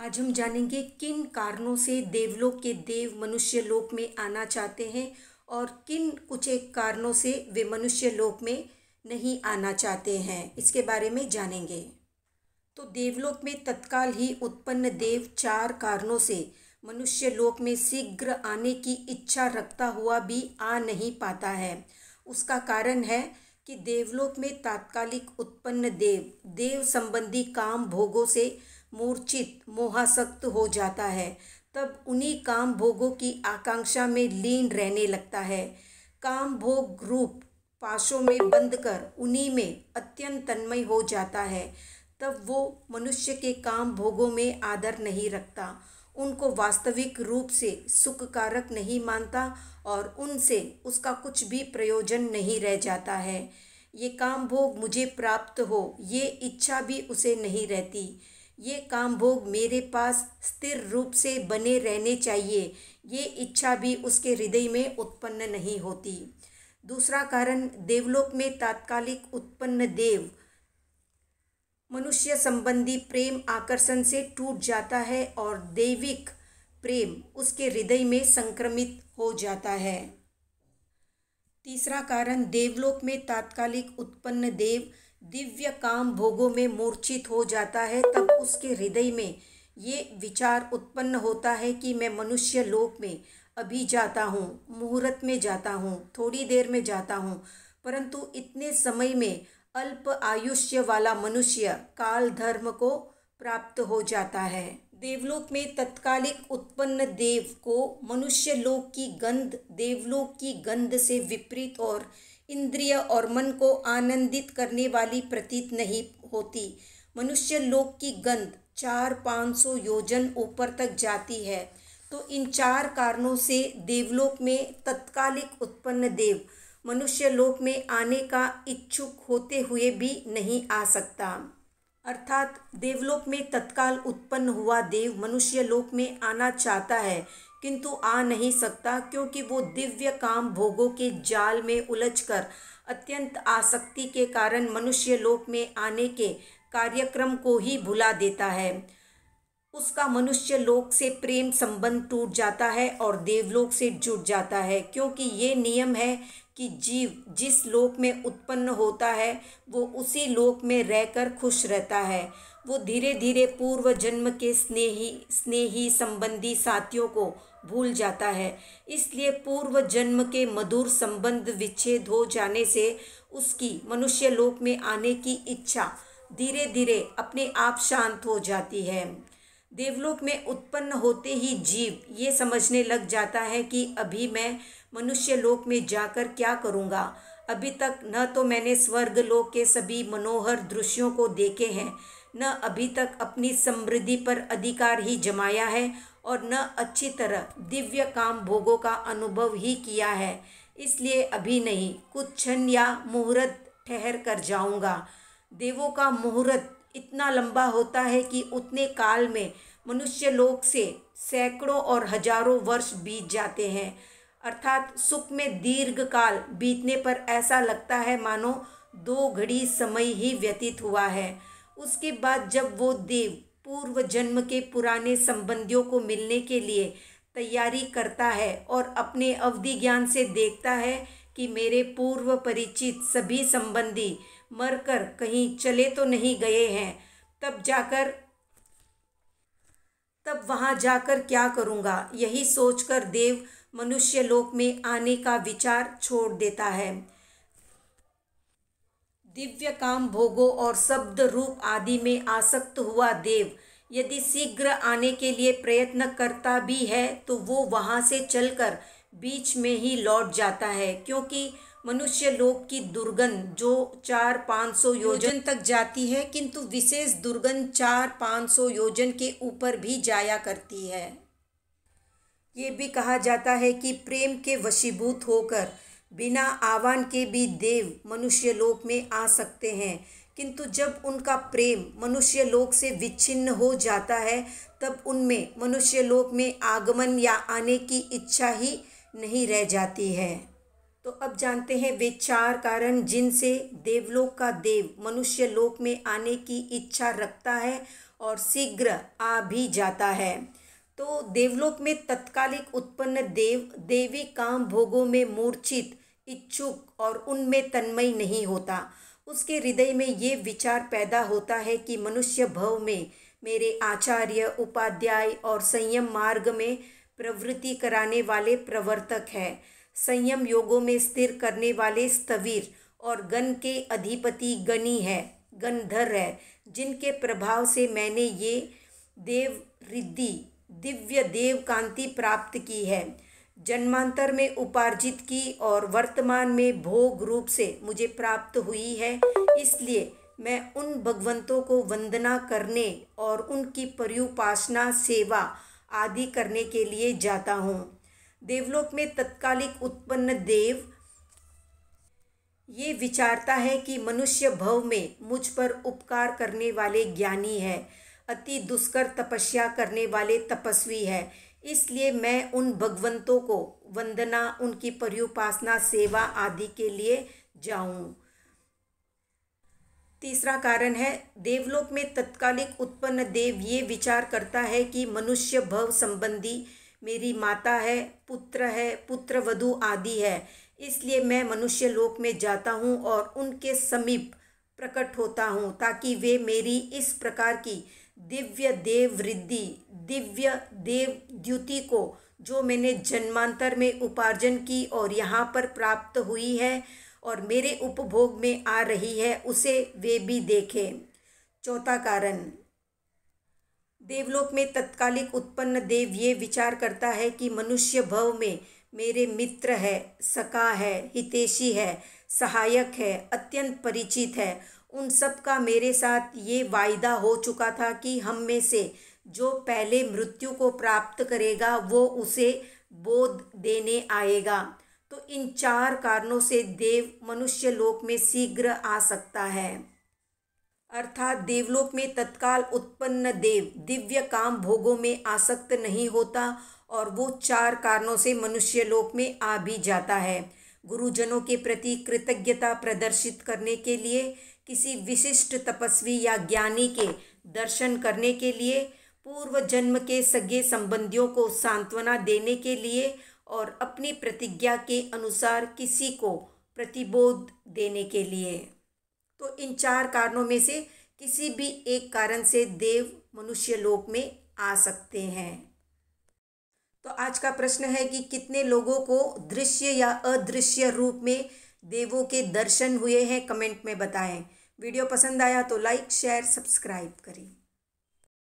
आज हम जानेंगे किन कारणों से देवलोक के देव मनुष्य लोक में आना चाहते हैं और किन कुछ एक कारणों से वे मनुष्य लोक में नहीं आना चाहते हैं। इसके बारे में जानेंगे। तो देवलोक में तत्काल ही उत्पन्न देव 4 कारणों से मनुष्य लोक में शीघ्र आने की इच्छा रखता हुआ भी आ नहीं पाता है। उसका कारण है कि देवलोक में तात्कालिक उत्पन्न देव संबंधी काम भोगों से मूर्छित मोहासक्त हो जाता है। तब उन्हीं काम भोगों की आकांक्षा में लीन रहने लगता है। काम भोग रूप पाशों में बंध कर उन्हीं में अत्यंत तन्मय हो जाता है। तब वो मनुष्य के काम भोगों में आदर नहीं रखता, उनको वास्तविक रूप से सुखकारक नहीं मानता और उनसे उसका कुछ भी प्रयोजन नहीं रह जाता है। ये काम भोग मुझे प्राप्त हो, ये इच्छा भी उसे नहीं रहती। ये काम भोग मेरे पास स्थिर रूप से बने रहने चाहिए, ये इच्छा भी उसके हृदय में उत्पन्न नहीं होती। दूसरा कारण, देवलोक में तात्कालिक उत्पन्न देव मनुष्य संबंधी प्रेम आकर्षण से टूट जाता है और दैविक प्रेम उसके हृदय में संक्रमित हो जाता है। तीसरा कारण, देवलोक में तात्कालिक उत्पन्न देव दिव्य काम भोगों में मूर्छित हो जाता है। तब उसके हृदय में ये विचार उत्पन्न होता है कि मैं मनुष्य लोक में अभी जाता हूँ, मुहूर्त में जाता हूँ, थोड़ी देर में जाता हूँ, परंतु इतने समय में अल्प आयुष्य वाला मनुष्य काल धर्म को प्राप्त हो जाता है। देवलोक में तत्कालिक उत्पन्न देव को मनुष्य लोक की गंध देवलोक की गंध से विपरीत और इंद्रिय और मन को आनंदित करने वाली प्रतीत नहीं होती। मनुष्य लोक की गंध 400-500 योजन ऊपर तक जाती है। तो इन 4 कारणों से देवलोक में तत्कालिक उत्पन्न देव मनुष्य लोक में आने का इच्छुक होते हुए भी नहीं आ सकता। अर्थात देवलोक में तत्काल उत्पन्न हुआ देव मनुष्य लोक में आना चाहता है किंतु आ नहीं सकता, क्योंकि वो दिव्य काम भोगों के जाल में उलझकर अत्यंत आसक्ति के कारण मनुष्य लोक में आने के कार्यक्रम को ही भुला देता है। उसका मनुष्य लोक से प्रेम संबंध टूट जाता है और देवलोक से जुड़ जाता है, क्योंकि ये नियम है कि जीव जिस लोक में उत्पन्न होता है वो उसी लोक में रहकर खुश रहता है। वो धीरे धीरे पूर्व जन्म के स्नेही संबंधी साथियों को भूल जाता है। इसलिए पूर्व जन्म के मधुर संबंध विच्छेद हो जाने से उसकी मनुष्य लोक में आने की इच्छा धीरे धीरे अपने आप शांत हो जाती है। देवलोक में उत्पन्न होते ही जीव ये समझने लग जाता है कि अभी मैं मनुष्य लोक में जाकर क्या करूँगा। अभी तक न तो मैंने स्वर्ग लोक के सभी मनोहर दृश्यों को देखे हैं, न अभी तक अपनी समृद्धि पर अधिकार ही जमाया है और न अच्छी तरह दिव्य काम भोगों का अनुभव ही किया है। इसलिए अभी नहीं, कुछ क्षण या मुहूर्त ठहर कर जाऊँगा। देवों का मुहूर्त इतना लंबा होता है कि उतने काल में मनुष्य लोक से सैकड़ों और हजारों वर्ष बीत जाते हैं। अर्थात सुख में दीर्घ काल बीतने पर ऐसा लगता है मानो 2 घड़ी समय ही व्यतीत हुआ है। उसके बाद जब वो देव पूर्व जन्म के पुराने संबंधियों को मिलने के लिए तैयारी करता है और अपने अवधि ज्ञान से देखता है कि मेरे पूर्व परिचित सभी संबंधी मरकर कहीं चले तो नहीं गए हैं, तब वहाँ जाकर क्या करूँगा, यही सोचकर देव मनुष्य लोक में आने का विचार छोड़ देता है। दिव्य काम भोगों और शब्द रूप आदि में आसक्त हुआ देव यदि शीघ्र आने के लिए प्रयत्न करता भी है तो वो वहाँ से चलकर बीच में ही लौट जाता है, क्योंकि मनुष्य लोक की दुर्गंध जो 400-500 योजन तक जाती है, किंतु विशेष दुर्गंध 400-500 योजन के ऊपर भी जाया करती है। ये भी कहा जाता है कि प्रेम के वशीभूत होकर बिना आह्वान के भी देव मनुष्य लोक में आ सकते हैं, किंतु जब उनका प्रेम मनुष्य लोक से विच्छिन्न हो जाता है तब उनमें मनुष्य लोक में आगमन या आने की इच्छा ही नहीं रह जाती है। तो अब जानते हैं वे 4 कारण जिनसे देवलोक का देव मनुष्य लोक में आने की इच्छा रखता है और शीघ्र आ भी जाता है। तो देवलोक में तत्कालिक उत्पन्न देव देवी काम भोगों में मूर्छित, इच्छुक और उनमें तन्मय नहीं होता। उसके हृदय में ये विचार पैदा होता है कि मनुष्य भव में मेरे आचार्य, उपाध्याय और संयम मार्ग में प्रवृत्ति कराने वाले प्रवर्तक है, संयम योगों में स्थिर करने वाले स्थविर और गण के अधिपति गणी है, गणधर है, जिनके प्रभाव से मैंने ये देव रिद्धि दिव्य देव कांति प्राप्त की है, जन्मांतर में उपार्जित की और वर्तमान में भोग रूप से मुझे प्राप्त हुई है। इसलिए मैं उन भगवंतों को वंदना करने और उनकी पर्युपासना, सेवा आदि करने के लिए जाता हूँ। देवलोक में तत्कालिक उत्पन्न देव ये विचारता है कि मनुष्य भव में मुझ पर उपकार करने वाले ज्ञानी है, अति दुष्कर तपस्या करने वाले तपस्वी है, इसलिए मैं उन भगवंतों को वंदना, उनकी पर्युपासना, सेवा आदि के लिए जाऊं। तीसरा कारण है, देवलोक में तत्कालिक उत्पन्न देव ये विचार करता है कि मनुष्य भव संबंधी मेरी माता है, पुत्र है, पुत्रवधू आदि है, इसलिए मैं मनुष्य लोक में जाता हूँ और उनके समीप प्रकट होता हूँ ताकि वे मेरी इस प्रकार की दिव्य देव रिद्धि, दिव्य देव द्युति को जो मैंने जन्मांतर में उपार्जन की और यहाँ पर प्राप्त हुई है और मेरे उपभोग में आ रही है, उसे वे भी देखें। चौथा कारण, देवलोक में तत्कालिक उत्पन्न देव ये विचार करता है कि मनुष्य भव में मेरे मित्र है, सखा है, हितैषी है, सहायक है, अत्यंत परिचित है, उन सब का मेरे साथ ये वायदा हो चुका था कि हम में से जो पहले मृत्यु को प्राप्त करेगा वो उसे बोध देने आएगा। तो इन चार कारणों से देव मनुष्य लोक में शीघ्र आ सकता है। अर्थात देवलोक में तत्काल उत्पन्न देव दिव्य काम भोगों में आसक्त नहीं होता और वो चार कारणों से मनुष्य लोक में आ भी जाता है। गुरुजनों के प्रति कृतज्ञता प्रदर्शित करने के लिए, किसी विशिष्ट तपस्वी या ज्ञानी के दर्शन करने के लिए, पूर्व जन्म के सगे संबंधियों को सांत्वना देने के लिए और अपनी प्रतिज्ञा के अनुसार किसी को प्रतिबोध देने के लिए। तो इन चार कारणों में से किसी भी एक कारण से देव मनुष्य लोक में आ सकते हैं। तो आज का प्रश्न है कि कितने लोगों को दृश्य या अदृश्य रूप में देवों के दर्शन हुए हैं, कमेंट में बताएं। वीडियो पसंद आया तो लाइक, शेयर, सब्सक्राइब करें।